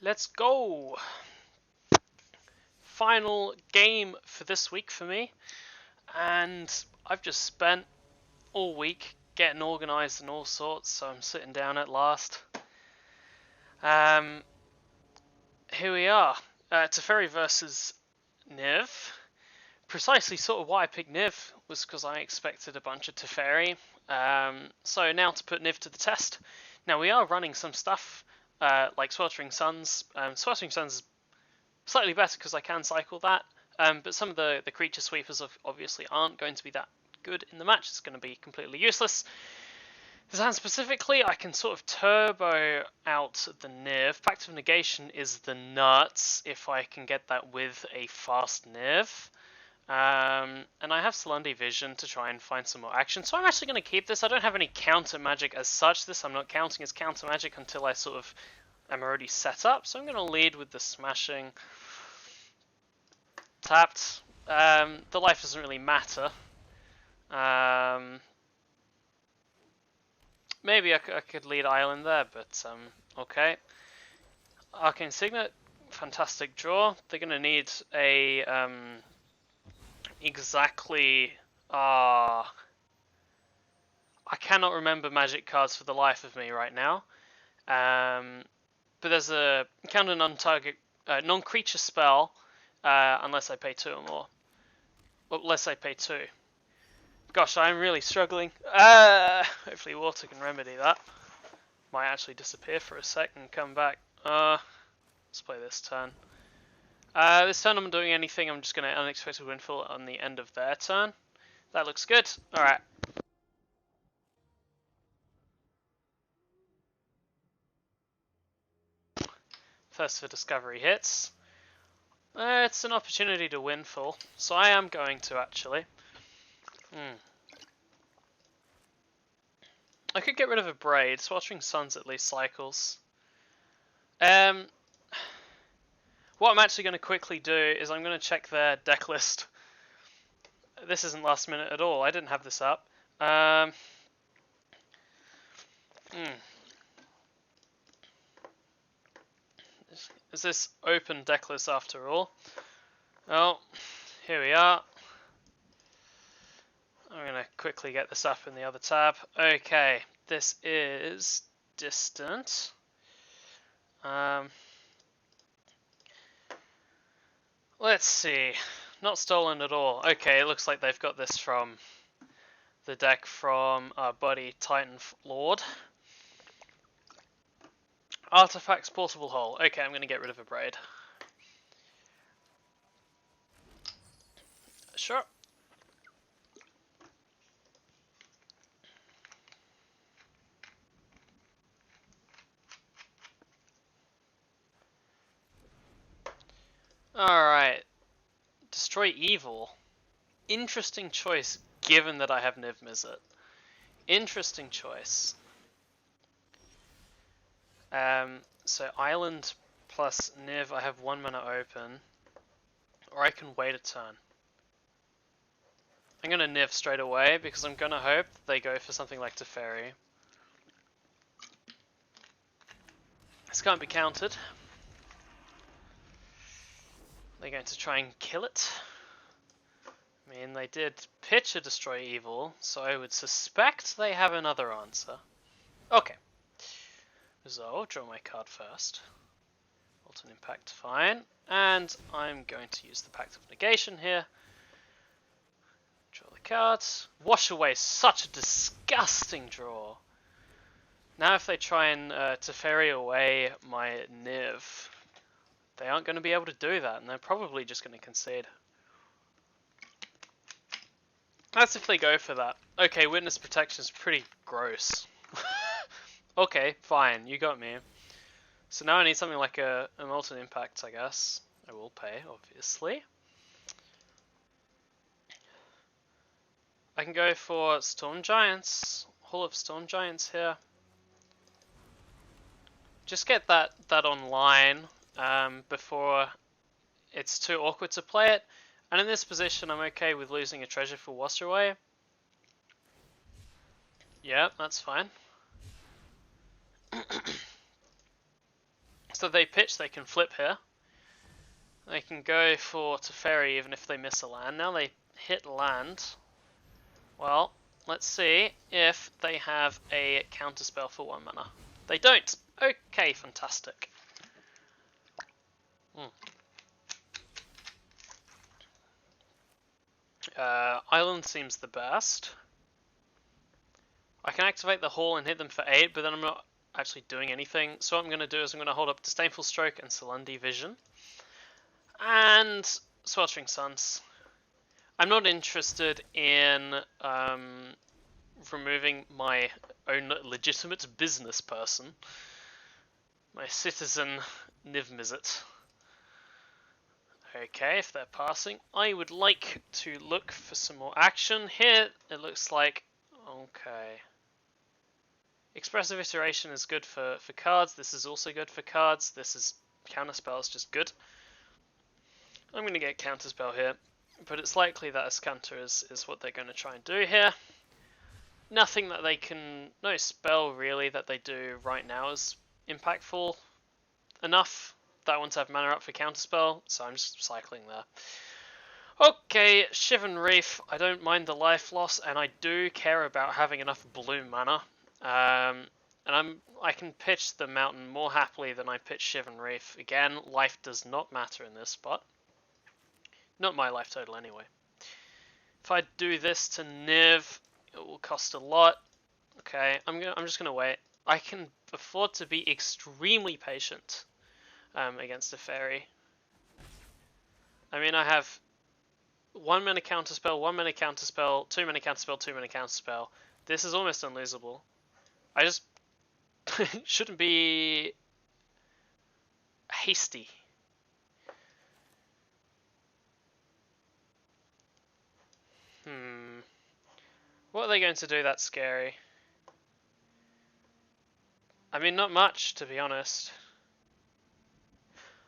Let's go! Final game for this week for me, and I've just spent all week getting organised and all sorts, so I'm sitting down at last. Here we are, Teferi versus Niv. Precisely sort of why I picked Niv was because I expected a bunch of Teferi. So now to put Niv to the test. Now we are running some stuff like Sweltering Suns. Sweltering Suns is slightly better because I can cycle that, but some of the creature sweepers obviously aren't going to be that good in the match. It's going to be completely useless. Zan specifically, I can sort of turbo out the Niv. Pact of Negation is the nuts if I can get that with a fast Niv. And I have Salundi Vision to try and find some more action. So I'm actually going to keep this. I don't have any counter magic as such. This I'm not counting as counter magic until I sort of am already set up. So I'm going to lead with the smashing. Tapped. The life doesn't really matter. Maybe I could lead Island there, but okay. Arcane Signet, fantastic draw. They're going to need a exactly. I cannot remember magic cards for the life of me right now. But there's a counter non-target, non-creature spell, unless I pay 2 or more. Well, unless I pay 2. Gosh, I'm really struggling. Hopefully water can remedy that. Might actually disappear for a sec and come back. Let's play this turn. This turn I'm not doing anything. I'm just going to unexpected windfall on the end of their turn. That looks good. Alright. First for discovery hits. It's an opportunity to windfall, so I am going to actually. I could get rid of a braid. Sweltering Suns at least cycles. What I'm actually going to quickly do is I'm going to check their deck list. This isn't last minute at all. I didn't have this up. Is this open deck list after all? Oh, here we are. I'm going to quickly get this up in the other tab. Okay, this is distant. Let's see. Not stolen at all. Okay, it looks like they've got this from the deck from our buddy Titan Lord. Artifacts, Portable Hole. Okay, I'm going to get rid of a braid. Sure. Alright. Destroy Evil. Interesting choice, given that I have Niv-Mizzet. Interesting choice. So Island plus Niv, I have 1 mana open. Or I can wait a turn. I'm going to Niv straight away, because I'm going to hope they go for something like Teferi. This can't be countered. They're going to try and kill it. I mean, they did pitch a Destroy Evil, so I would suspect they have another answer. Okay. So, draw my card first. Molten Impact, fine. And I'm going to use the Pact of Negation here. Draw the cards. Wash away, such a disgusting draw. Now if they try and Teferi away my Niv, they aren't going to be able to do that, and they're probably just going to concede. That's if they go for that. Okay, Witness Protection is pretty gross. Okay, fine, you got me. So now I need something like a Molten Impact, I guess. I will pay, obviously. I can go for Storm Giants. Hall of Storm Giants here. Just get that online before it's too awkward to play it. And in this position, I'm okay with losing a treasure for Wash Away. Yeah, that's fine. So they pitch, they can flip here. They can go for Teferi even if they miss a land. Now they hit land. Well, let's see if they have a counterspell for 1 mana. They don't! Okay, fantastic. Island seems the best. I can activate the Hall and hit them for 8, but then I'm not actually doing anything. So what I'm going to do is I'm going to hold up Disdainful Stroke and Selendi Vision. And Sweltering Suns. I'm not interested in removing my own legitimate business person. My citizen Niv-Mizzet. Okay, if they're passing, I would like to look for some more action. Here, it looks like... Okay. Expressive Iteration is good for cards. This is also good for cards. This is... Counterspell is just good. I'm going to get Counterspell here. But it's likely that Ascanter is what they're going to try and do here. Nothing that they can... No spell, really, that they do right now is impactful enough that I want to have mana up for Counterspell, so I'm just cycling there. Okay, Shivan Reef, I don't mind the life loss, and I do care about having enough blue mana. And I can pitch the mountain more happily than I pitch Shivan Reef. Again, life does not matter in this spot. Not my life total anyway. If I do this to Niv, it will cost a lot. Okay, I'm just gonna wait. I can afford to be extremely patient against a Teferi. I mean, I have 1 mana counterspell, 1 mana counterspell, 2 mana counterspell, 2 mana counterspell. This is almost unlosable. I just shouldn't be hasty. What are they going to do that's scary? I mean, not much, to be honest.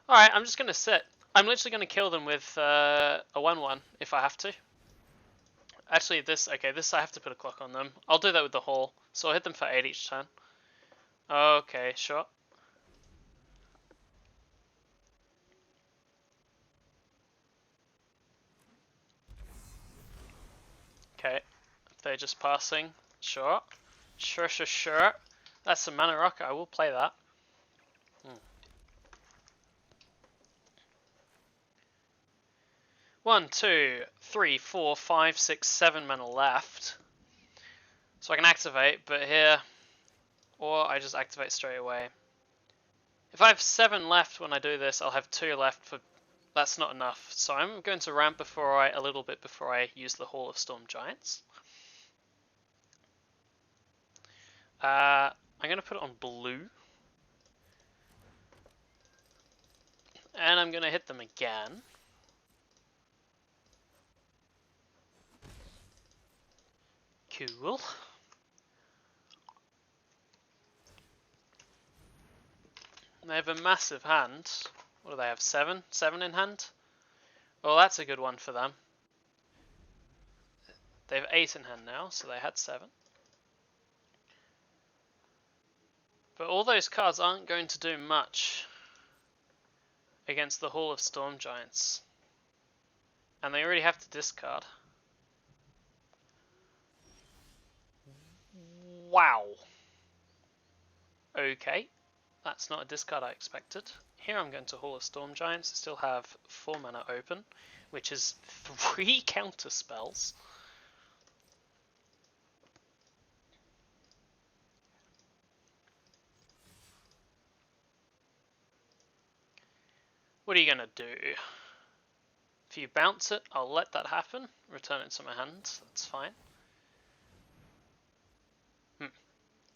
Alright, I'm just going to sit. I'm literally going to kill them with a 1-1 if I have to. Actually, this I have to put a clock on them. I'll do that with the Hall. So I'll hit them for 8 each turn. Okay, sure. Okay, if they're just passing, sure. Sure. That's a mana rock, I will play that. 1, 2, 3, 4, 5, 6, 7 mana left. So I can activate, but here, or I just activate straight away. If I have 7 left when I do this, I'll have 2 left for... That's not enough. So I'm going to ramp a little bit before I use the Hall of Storm Giants. I'm going to put it on blue. And I'm going to hit them again. Cool. They have a massive hand. What do they have? 7? 7 in hand? Well, that's a good one for them. They have 8 in hand now, so they had 7. But all those cards aren't going to do much against the Hall of Storm Giants. And they already have to discard. Wow. Okay. That's not a discard I expected. Here I'm going to Hall of Storm Giants. I still have 4 mana open, which is 3 counter spells. What are you going to do? If you bounce it, I'll let that happen. Return it to my hand. That's fine.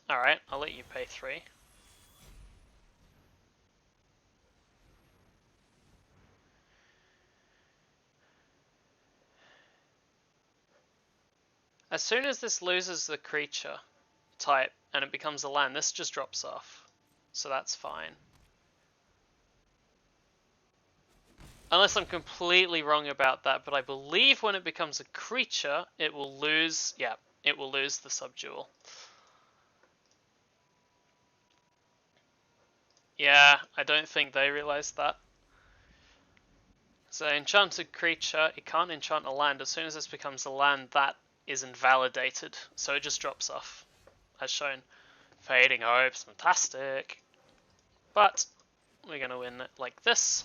Alright, I'll let you pay 3. As soon as this loses the creature type and it becomes a land, this just drops off. So that's fine. Unless I'm completely wrong about that, but I believe when it becomes a creature, it will lose, it will lose the subdual. Yeah, I don't think they realized that. So enchanted creature, it can't enchant a land. As soon as this becomes a land, that is invalidated. So it just drops off, as shown. Fading Hope's fantastic. But we're going to win it like this.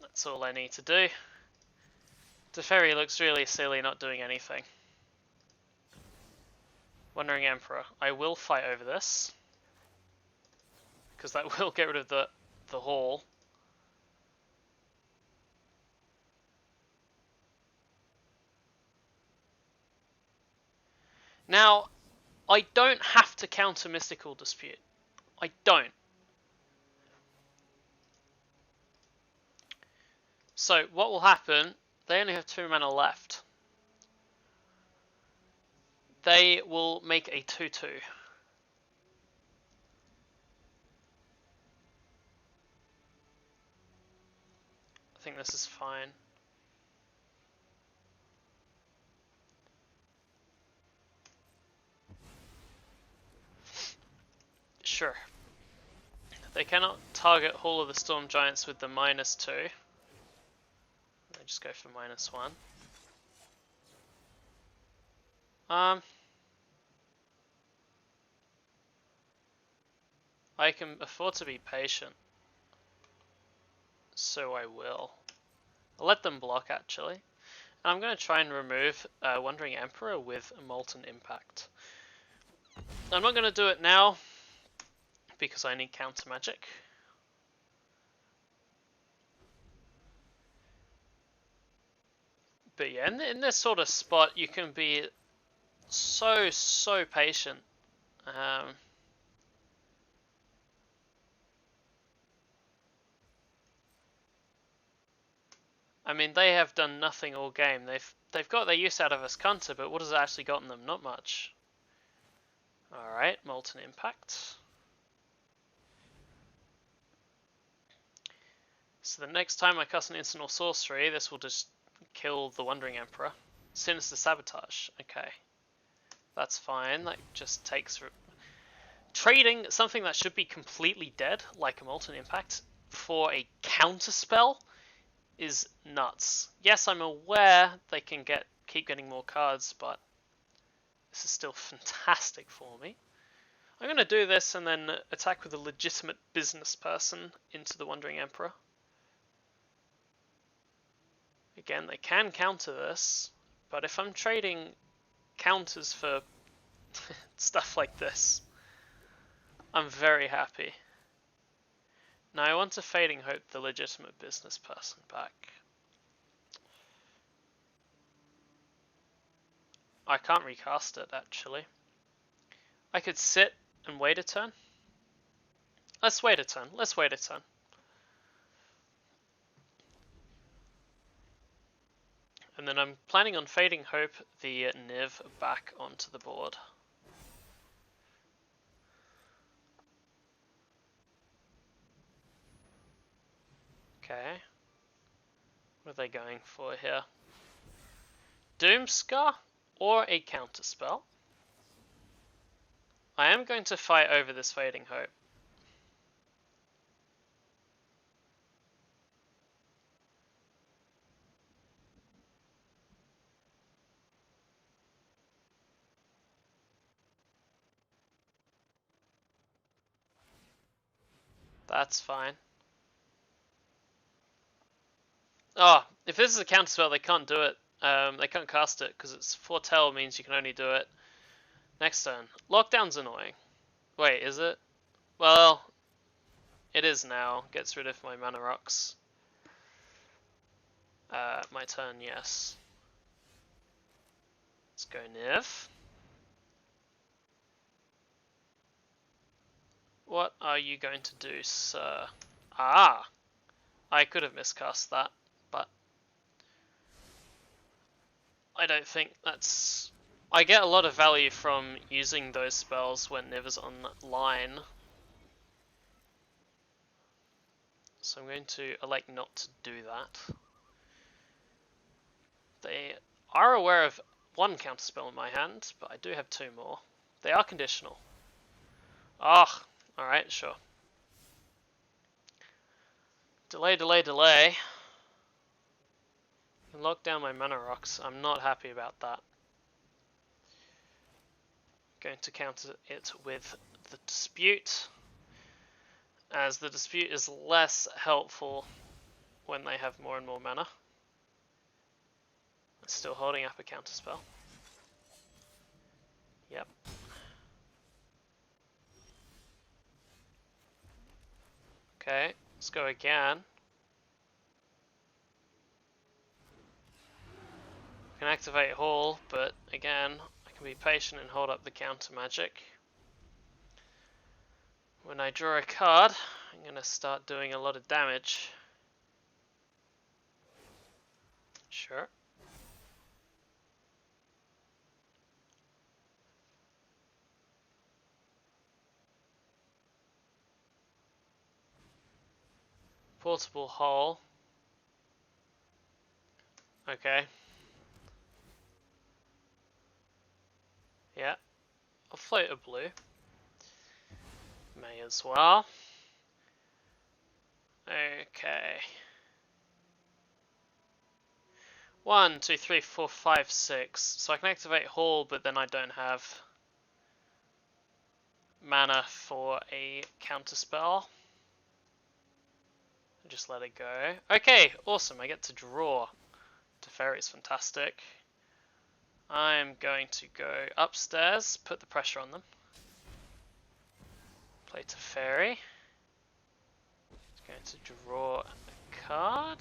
That's all I need to do. Teferi looks really silly not doing anything. Wandering Emperor. I will fight over this, because that will get rid of the hall. Now, I don't have to counter Mystical Dispute. I don't. So, what will happen, they only have 2 mana left. They will make a 2-2. I think this is fine. Sure. They cannot target Hall of the Storm Giants with the -2. They just go for -1. I can afford to be patient, so I will. I'll let them block, actually. And I'm going to try and remove Wandering Emperor with Molten Impact. I'm not going to do it now, because I need counter magic. But yeah, in this sort of spot, you can be so patient. I mean, they have done nothing all game. They've got their use out of us counter, but what has it actually gotten them? Not much. Alright, Molten Impact. So the next time I cast an instant or sorcery, this will just kill the Wandering Emperor. Sinister Sabotage. Okay. That's fine. That just takes... Trading something that should be completely dead, like a Molten Impact, for a counter spell is nuts. Yes, I'm aware they can keep getting more cards, but this is still fantastic for me. I'm going to do this and then attack with a legitimate business person into the Wandering Emperor. Again, they can counter this, but if I'm trading counters for stuff like this, I'm very happy. Now I want to Fading Hope the legitimate business person back. I can't recast it, actually. I could sit and wait a turn. Let's wait a turn. And then I'm planning on Fading Hope the Niv back onto the board. Okay. What are they going for here? Doomscar or a counterspell? I am going to fight over this Fading Hope. That's fine. Oh, if this is a counterspell, they can't do it. They can't cast it because it's Foretell means you can only do it next turn. Lockdown's annoying. Wait, is it? Well, it is now. Gets rid of my mana rocks. My turn, yes. Let's go Niv. What are you going to do, sir? Ah! I could have miscast that, but I don't think that's... I get a lot of value from using those spells when Niv is online. So I'm going to elect not to do that. They are aware of one counterspell in my hand, but I do have 2 more. They are conditional. Ah, Alright, sure. Delay, delay, delay. Lock down my mana rocks. I'm not happy about that. Going to counter it with the dispute, as the dispute is less helpful when they have more and more mana. Still holding up a counterspell. Yep. Okay, let's go again. I can activate Hall, but again, I can be patient and hold up the counter magic. When I draw a card, I'm going to start doing a lot of damage. Sure. Portable Hole. Okay. Yeah. I'll float a blue. May as well. Okay. 1, 2, 3, 4, 5, 6. So I can activate Hall, but then I don't have mana for a counterspell. Just let it go. Okay, awesome. I get to draw. Teferi is fantastic. I'm going to go upstairs, put the pressure on them. Play Teferi. Going to draw a card.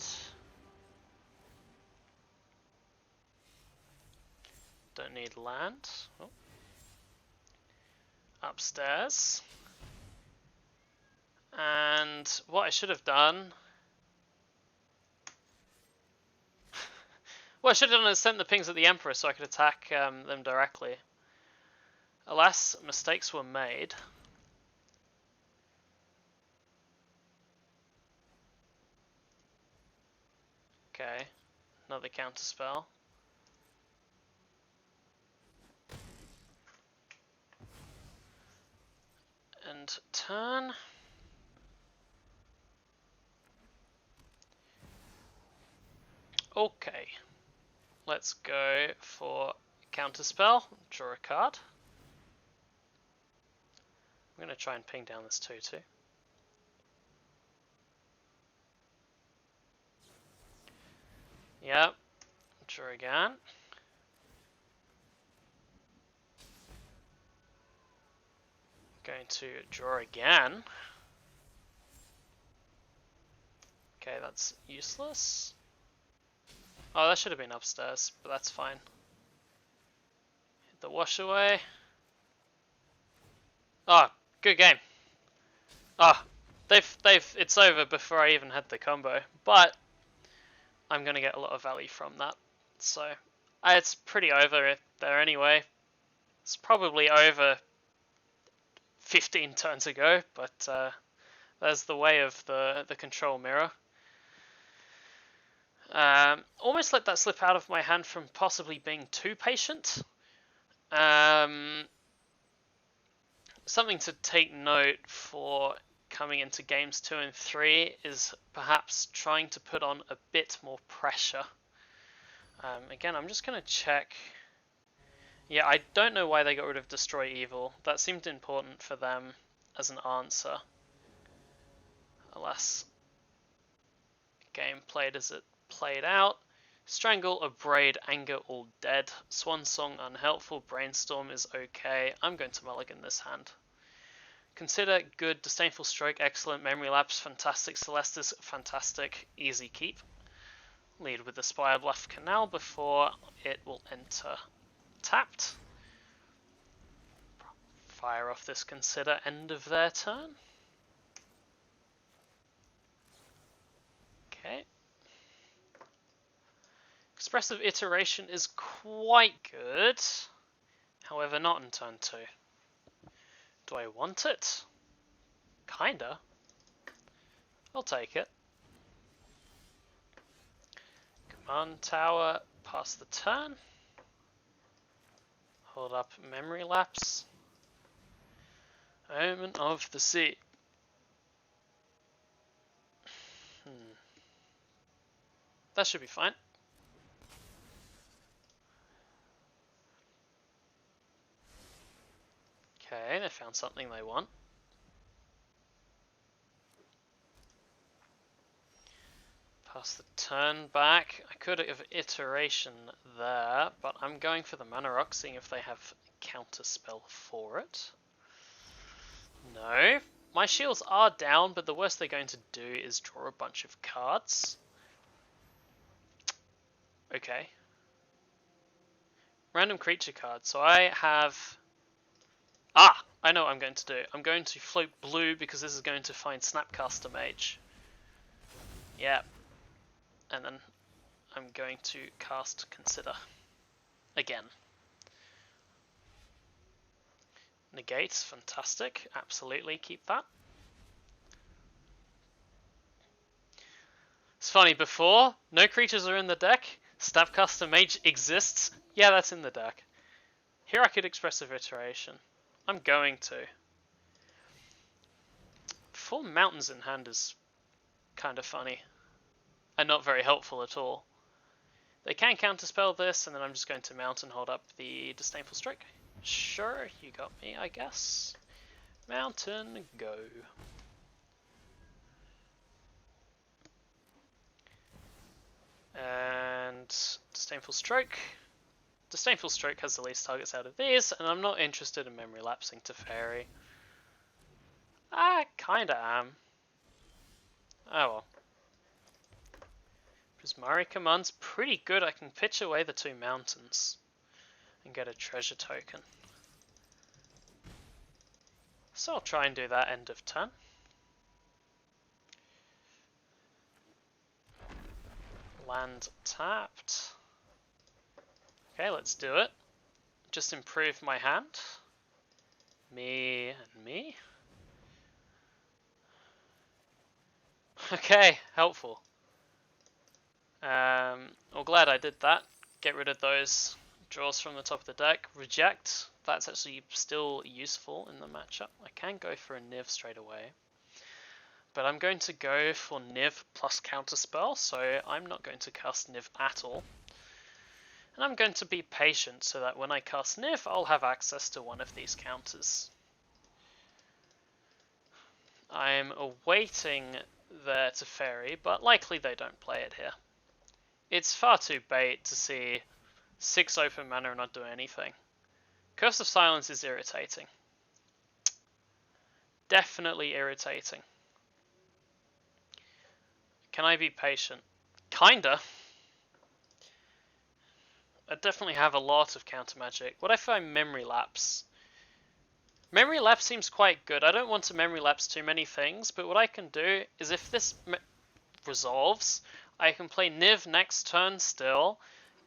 Don't need land. Oh. Upstairs. And what I should have done... what I should have done is sent the pings at the Emperor so I could attack them directly. Alas, mistakes were made. Okay, another counterspell. And turn. Okay, let's go for counterspell. Draw a card. I'm going to try and ping down this 2/2. Yep. Draw again. Going to draw again. Okay, that's useless. Oh, that should have been upstairs, but that's fine. Hit the wash away. Oh, good game. Oh, it's over before I even had the combo, but I'm gonna get a lot of value from that. So, it's pretty over there anyway. It's probably over 15 turns ago, but there's the way of the control mirror. Almost let that slip out of my hand from possibly being too patient. Something to take note for coming into games 2 and 3 is perhaps trying to put on a bit more pressure. Again, I'm just going to check. Yeah, I don't know why they got rid of Destroy Evil. That seemed important for them as an answer. Alas, game played as it played out. Strangle, Abrade, Anger, all dead. Swan Song, unhelpful. Brainstorm is okay. I'm going to mulligan this hand. Consider, good. Disdainful Stroke, excellent. Memory Lapse, fantastic. Celestis, fantastic. Easy keep. Lead with the Spire Bluff Canal before it will enter tapped. Fire off this Consider, end of their turn. Okay. Expressive Iteration is quite good, however not in turn 2. Do I want it? Kinda. I'll take it. Command Tower, pass the turn. Hold up Memory Lapse. Omen of the Sea. That should be fine. Okay, they found something they want. Pass the turn back. I could have iteration there, but I'm going for the mana rock, seeing if they have counter spell for it. No. My shields are down, but the worst they're going to do is draw a bunch of cards. Okay. Random creature card. So I have... Ah! I know what I'm going to do. I'm going to float blue because this is going to find Snapcaster Mage. Yeah. And then I'm going to cast Consider. Again. Negates, fantastic. Absolutely, keep that. It's funny, before, no creatures are in the deck. Snapcaster Mage exists. Yeah, that's in the deck. Here I could expressive iteration. I'm going to. 4 mountains in hand is kind of funny. And not very helpful at all. They can counterspell this, and then I'm just going to mount and hold up the Disdainful Stroke. Sure, you got me, I guess. Mountain, go. And Disdainful Stroke. Disdainful Stroke has the least targets out of these, and I'm not interested in memory lapsing Teferi. I kinda am. Oh well. Prismari Command's pretty good. I can pitch away the 2 mountains and get a treasure token. So I'll try and do that end of turn. Land tapped. Okay, let's do it. Just improve my hand. Me and me. Okay, helpful. Well, glad I did that. Get rid of those draws from the top of the deck. Reject. That's actually still useful in the matchup. I can go for a Niv straight away. But I'm going to go for Niv plus Counterspell, so I'm not going to cast Niv at all. And I'm going to be patient so that when I cast Niv, I'll have access to one of these counters. I'm awaiting their Teferi, but likely they don't play it here. It's far too bait to see 6 open mana and not do anything. Curse of Silence is irritating. Definitely irritating. Can I be patient? Kinda. I definitely have a lot of counter magic. What if I memory lapse? Memory lapse seems quite good. I don't want to memory lapse too many things, but what I can do is if this resolves, I can play Niv next turn still,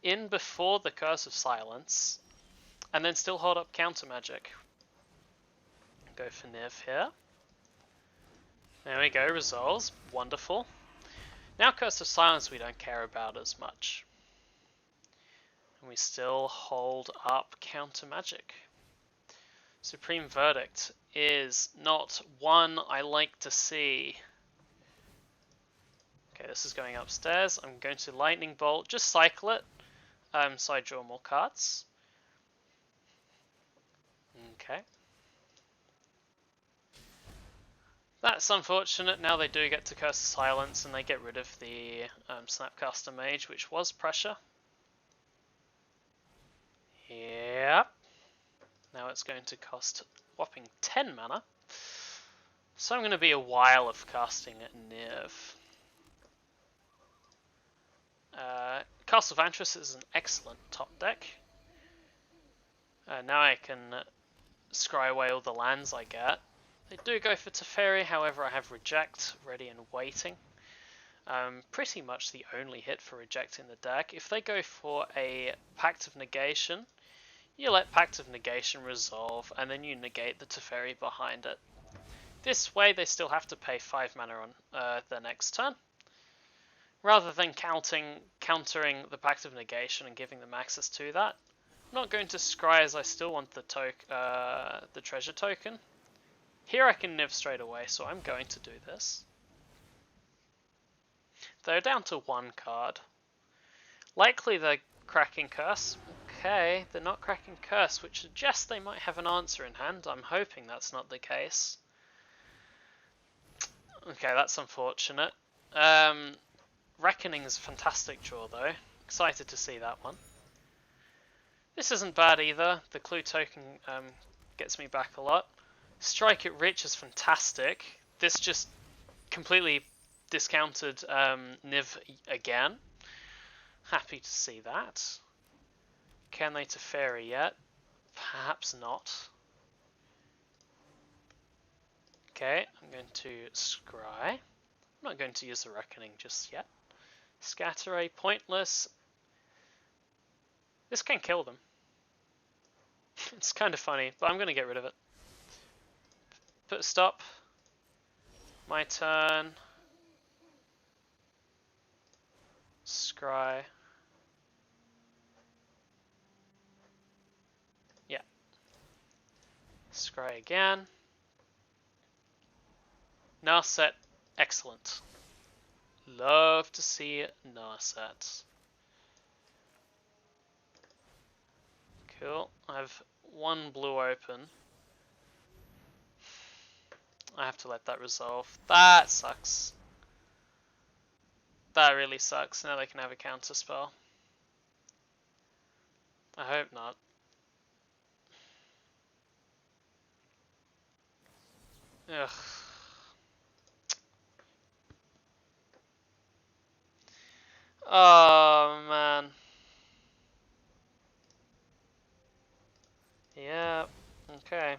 in before the Curse of Silence, and then still hold up counter magic. Go for Niv here. There we go, resolves. Wonderful. Now Curse of Silence we don't care about as much. And we still hold up counter magic. Supreme Verdict is not one I like to see. Okay, this is going upstairs. I'm going to Lightning Bolt, just cycle it, so I draw more cards. Okay. That's unfortunate. Now they do get to Curse of Silence and they get rid of the Snapcaster Mage, which was pressure. Yep. Now it's going to cost whopping 10 mana. So I'm going to be a while of casting Niv. Castle Vantress is an excellent top deck. Now I can scry away all the lands I get. They do go for Teferi, however I have Reject ready and waiting. Pretty much the only hit for Reject in the deck. If they go for a Pact of Negation, you let Pact of Negation resolve, and then you negate the Teferi behind it. This way they still have to pay 5 mana on the next turn. Rather than countering the Pact of Negation and giving them access to that. I'm not going to scry as I still want the treasure token. Here I can Niv straight away, so I'm going to do this. They're down to 1 card. Likely they're cracking Curse. Okay, they're not cracking Curse, which suggests they might have an answer in hand. I'm hoping that's not the case. Okay, that's unfortunate. Reckoning is a fantastic draw though. Excited to see that one. This isn't bad either. The clue token gets me back a lot. Strike it Rich is fantastic. This just completely discounted Niv again. Happy to see that. Can they Teferi yet? Perhaps not. Okay, I'm going to scry. I'm not going to use the Reckoning just yet. Scatter A, pointless. This can kill them. It's kind of funny, but I'm going to get rid of it. Put a stop. My turn. Scry. Yeah. Scry again. Narset, excellent. Love to see Narset. Cool. I have 1 blue open. I have to let that resolve. That sucks. That really sucks. Now they can have a counter spell. I hope not. Ugh. Oh man. Yeah. Okay.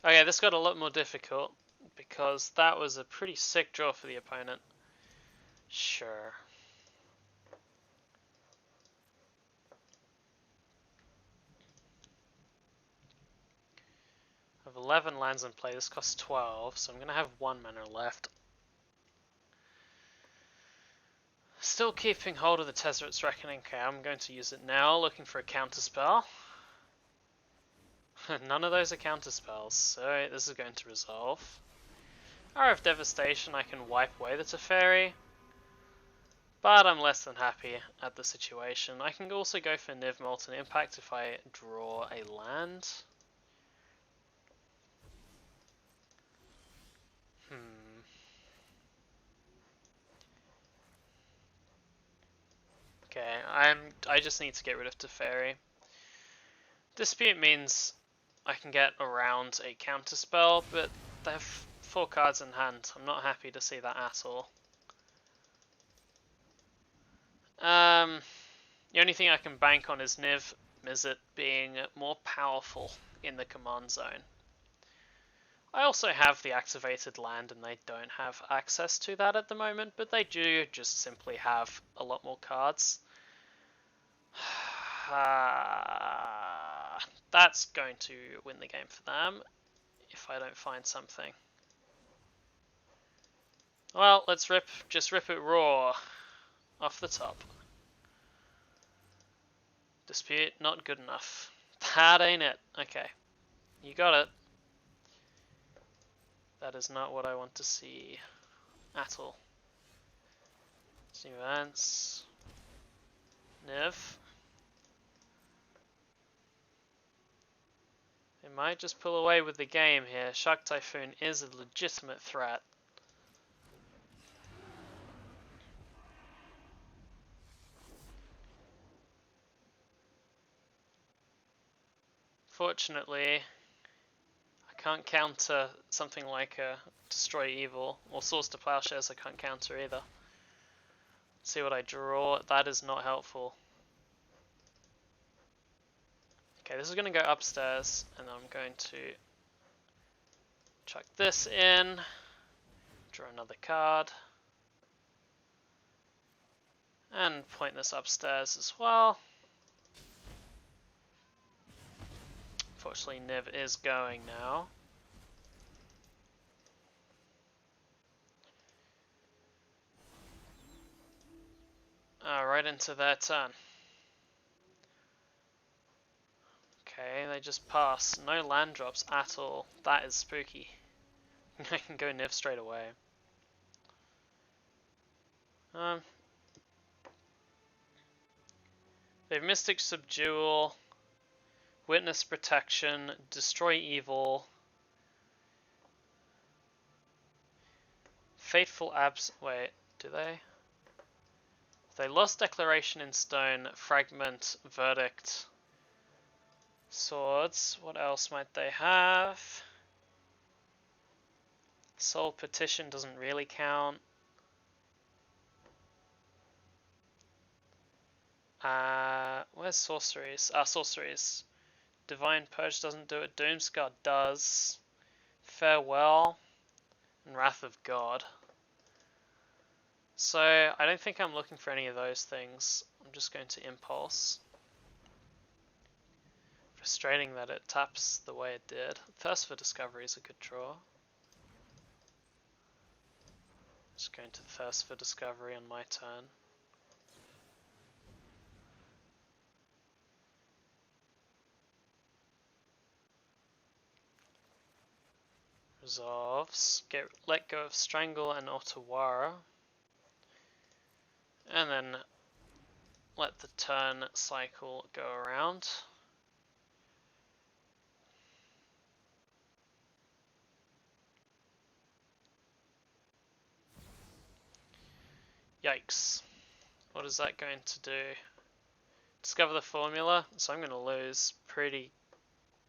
Okay, this got a lot more difficult because that was a pretty sick draw for the opponent. Sure. I have 11 lands in play. This costs 12, so I'm going to have 1 mana left. Still keeping hold of the Tezzeret's Reckoning. Okay, I'm going to use it now, looking for a counterspell. None of those are counterspells, so this is going to resolve. Hour of Devastation, I can wipe away the Teferi. But I'm less than happy at the situation. I can also go for Niv Molten Impact if I draw a land. Okay, I just need to get rid of Teferi. Dispute means I can get around a counterspell, but they have 4 cards in hand. I'm not happy to see that at all. The only thing I can bank on is Niv-Mizzet being more powerful in the command zone. I also have the activated land and they don't have access to that at the moment, but they do just simply have a lot more cards. That's going to win the game for them if I don't find something. Well, let's just rip it raw off the top. Dispute, not good enough. That ain't it. Okay, you got it. That is not what I want to see at all. New events. Niv. They might just pull away with the game here. Shark Typhoon is a legitimate threat. Fortunately, I can't counter something like Destroy Evil, or Source to Plowshares I can't counter either. Let's see what I draw. That is not helpful. Okay, this is going to go upstairs, and I'm going to chuck this in, draw another card, and point this upstairs as well. Unfortunately, Niv is going now. Right into their turn. Okay, they just pass. No land drops at all. That is spooky. I can go Niv straight away. They have Mystic Subdual, Witness Protection, Destroy Evil, Fateful Abs. Wait, do they? They lost Declaration in Stone, Fragment, Verdict, Swords. What else might they have? Soul Petition doesn't really count. Where's Sorceries? Sorceries. Divine Purge doesn't do it. Doomsguard does. Farewell. And Wrath of God. So, I don't think I'm looking for any of those things. I'm just going to Impulse. Frustrating that it taps the way it did. Thirst for Discovery is a good draw. Just going to Thirst for Discovery on my turn. Resolves. Let go of Strangle and Otawara. And then let the turn cycle go around. Yikes. What is that going to do? Discover the formula, so I'm going to lose pretty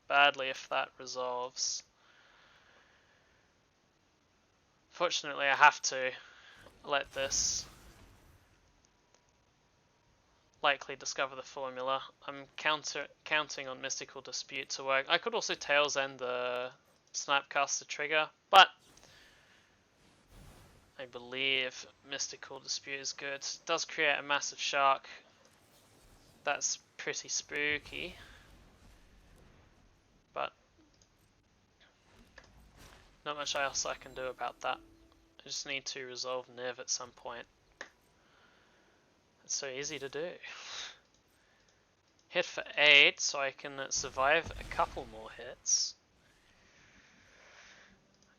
badly if that resolves. Fortunately, I have to let this likely discover the formula. I'm counting on Mystical Dispute to work. I could also Tails End the Snapcaster trigger, but I believe Mystical Dispute is good. It does create a massive shark. That's pretty spooky. But not much else I can do about that. I just need to resolve Niv at some point. It's so easy to do. Hit for 8 so I can survive a couple more hits.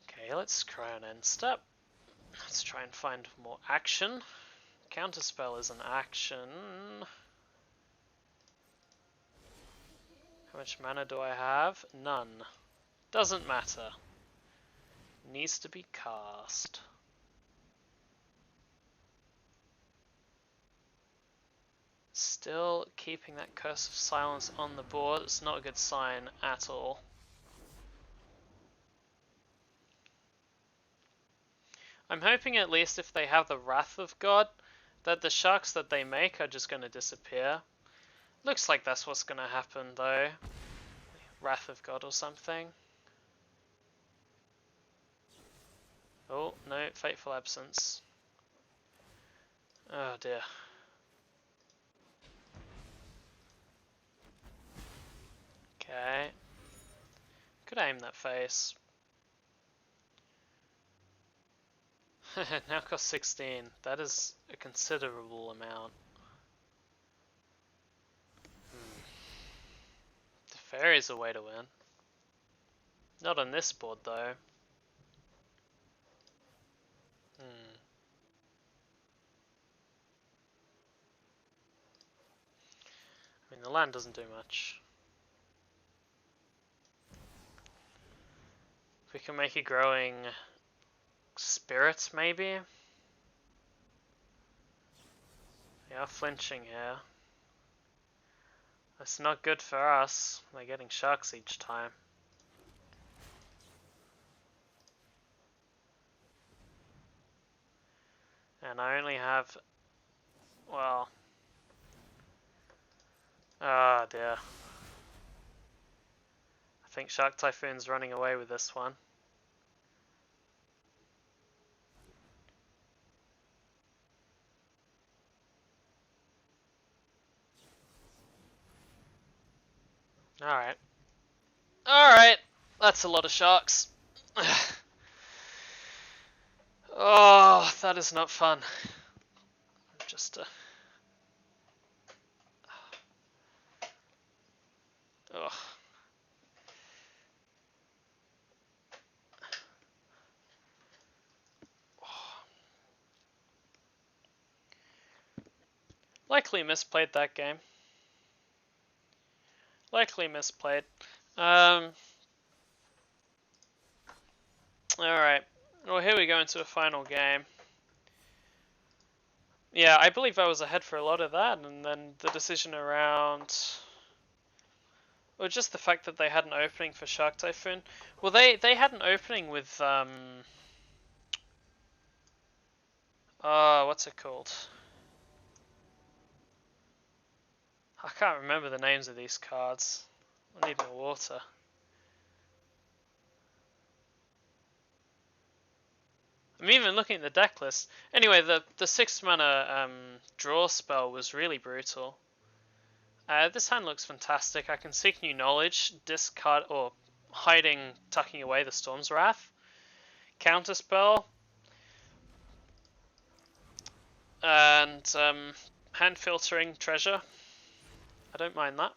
Okay, let's try an end step. Let's try and find more action. Counterspell is an action. How much mana do I have? None. Doesn't matter. Needs to be cast. Still keeping that Curse of Silence on the board. It's not a good sign at all. I'm hoping at least if they have the Wrath of God, that the sharks that they make are just going to disappear. Looks like that's what's going to happen though. Wrath of God or something. Oh, no, Fateful Absence. Oh dear. Okay. Could aim that face. Now cost 16. That is a considerable amount. Teferi is a way to win. Not on this board though. I mean, the land doesn't do much. If we can make a growing spirit, maybe? They are flinching here. That's not good for us. They're getting sharks each time. And I only have... well... ah dear. I think Shark Typhoon's running away with this one. Alright. Alright! That's a lot of sharks. Oh, that is not fun. Just ugh. Likely misplayed that game. Likely misplayed. Alright. Well, here we go into a final game. Yeah, I believe I was ahead for a lot of that, and then the decision around... Or just the fact that they had an opening for Shark Typhoon. Well, they had an opening with, what's it called? I can't remember the names of these cards. I need more water. I'm even looking at the deck list. Anyway, the 6 mana draw spell was really brutal. This hand looks fantastic. I can seek new knowledge, discard or hiding, tucking away the Storm's Wrath, counterspell, and hand filtering treasure. I don't mind that.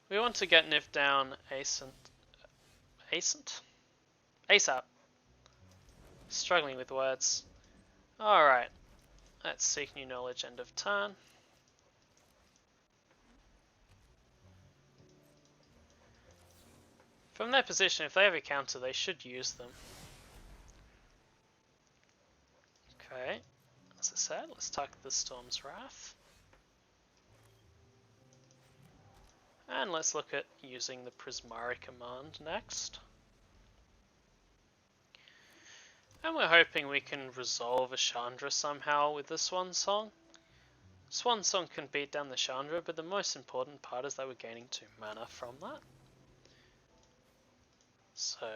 We want to get Niv down ASAP. Struggling with words. Alright. Let's seek new knowledge end of turn. From their position, if they have a counter, they should use them. Okay. As I said, let's tuck the Storm's Wrath. And let's look at using the Prismari command next. And we're hoping we can resolve a Chandra somehow with the Swan Song. Swan Song can beat down the Chandra, but the most important part is that we're gaining 2 mana from that. So,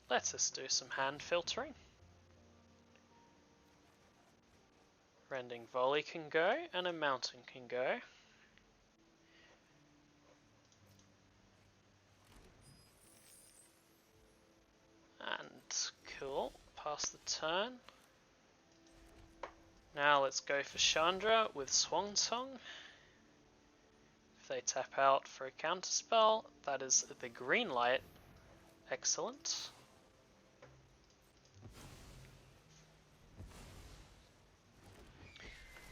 let us do some hand filtering. Rending Volley can go, and a Mountain can go. And cool, pass the turn. Now let's go for Chandra with Swan Song. If they tap out for a counterspell, that is the green light. Excellent.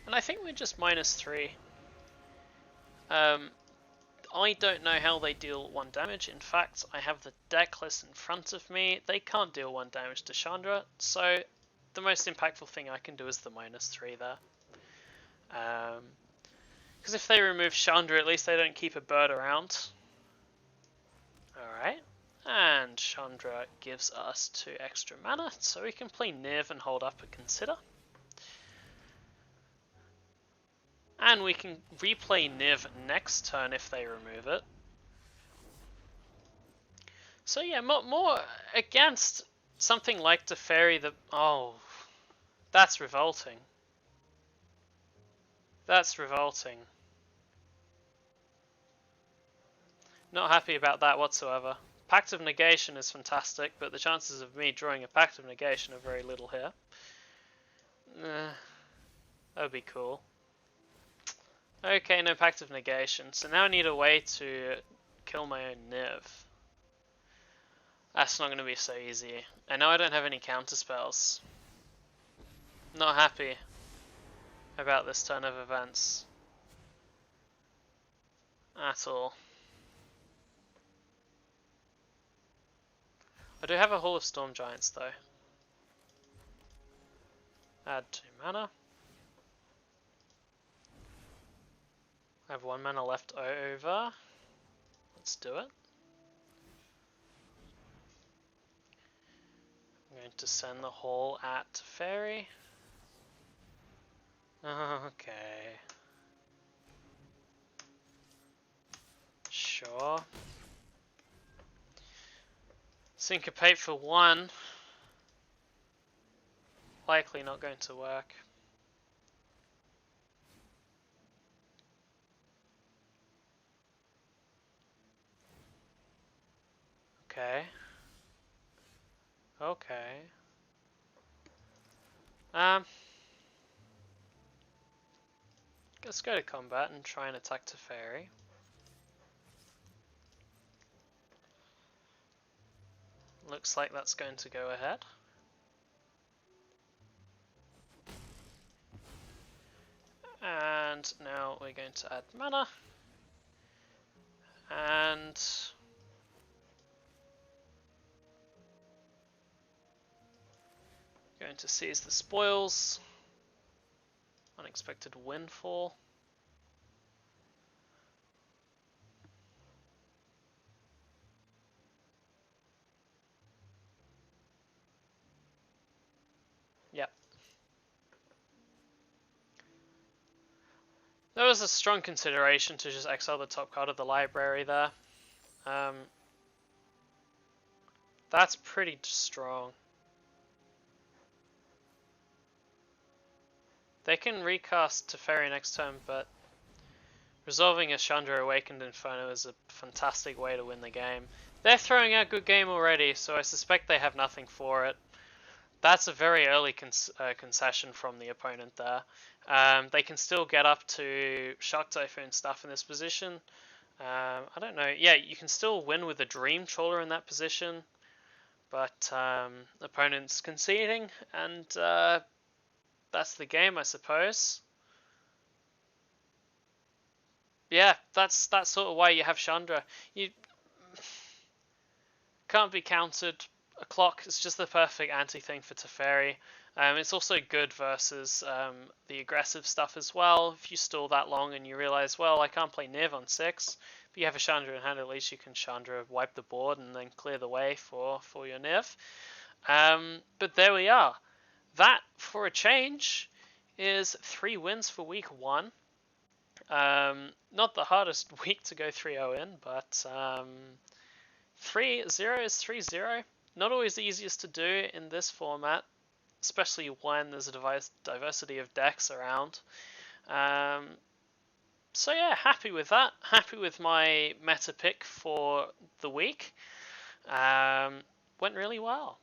And I think we're just -3. I don't know how they deal 1 damage. In fact, I have the deck list in front of me. They can't deal 1 damage to Chandra, so the most impactful thing I can do is the -3 there. Because if they remove Chandra, at least they don't keep a bird around. Alright. And Chandra gives us 2 extra mana, so we can play Niv and hold up a Consider. And we can replay Niv next turn if they remove it. So yeah, more against something like Teferi. Oh, that's revolting. That's revolting. Not happy about that whatsoever. Pact of Negation is fantastic, but the chances of me drawing a Pact of Negation are very little here. That would be cool. Okay, no Pact of Negation. So now I need a way to kill my own Niv. That's not going to be so easy. And now I don't have any counter spells. Not happy about this turn of events. At all. I do have a Hall of Storm Giants though. Add 2 mana. I have 1 mana left over. Let's do it. I'm going to send the Hall at Teferi. Okay. Sure. Syncopate for 1. Likely not going to work. Okay. Okay. Let's go to combat and try and attack Teferi. Looks like that's going to go ahead. And now we're going to add mana. And going to seize the spoils. Unexpected windfall. Yep. There was a strong consideration to just exile the top card of the library there. That's pretty strong. They can recast Teferi next turn, but resolving a Chandra Awakened Inferno is a fantastic way to win the game. They're throwing out good game already, so I suspect they have nothing for it. That's a very early concession from the opponent there. They can still get up to Shock Typhoon stuff in this position. I don't know. Yeah, you can still win with a Dream Trawler in that position, but opponent's conceding, and that's the game, I suppose. Yeah, that's sort of why you have Chandra. You can't be countered. A clock is just the perfect anti-thing for Teferi. It's also good versus the aggressive stuff as well. If you stall that long and you realize, well, I can't play Niv on 6, but you have a Chandra in hand, at least you can Chandra wipe the board and then clear the way for your Niv. But there we are. That, for a change, is 3 wins for week 1. Not the hardest week to go 3-0 in, but 3-0 is 3-0. Not always the easiest to do in this format, especially when there's a diversity of decks around. So yeah, happy with that. Happy with my meta pick for the week. Went really well.